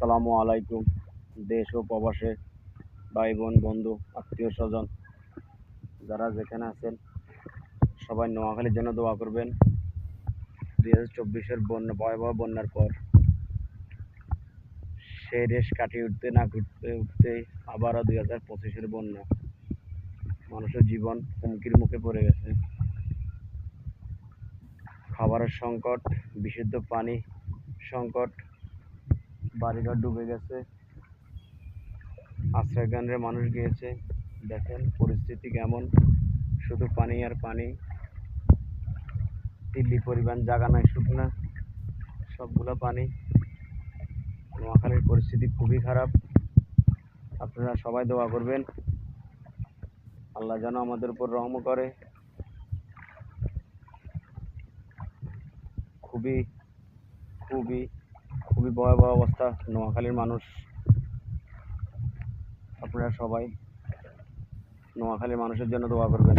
আসসালামু আলাইকুম। দেশ ও প্রবাসে ভাই বোন বন্ধু আত্মীয় স্বজন যারা যেখানে আছেন সবাই নোয়াখালীর জন্য দোয়া করবেন। 2024-এর বন্যা ভয়াবহ বন্যার পর সেই রেশ কাটিয়ে উঠতে না উঠতে উঠতে আবারও 2025-এর বন্যা, মানুষের জীবন হুমকির মুখে পড়ে গেছে। খাবারের সংকট, বিশুদ্ধ পানি সংকট, বাড়িঘর ডুবে গেছে, আশ্রয় কেন্দ্রে মানুষ গিয়েছে। দেখেন পরিস্থিতি কেমন, শুধু পানি আর পানি। দিল্লি পরিমাণ জায়গা নাই শুকনা, সবগুলো পানি। নোয়াখালীর পরিস্থিতি খুবই খারাপ। আপনারা সবাই দোয়া করবেন, আল্লাহ যেন আমাদের উপর রহম করে। খুবই খুবই খুবই ভয়াবহ অবস্থা নোয়াখালীর মানুষ। আপনারা সবাই নোয়াখালীর মানুষের জন্য দোয়া করবেন।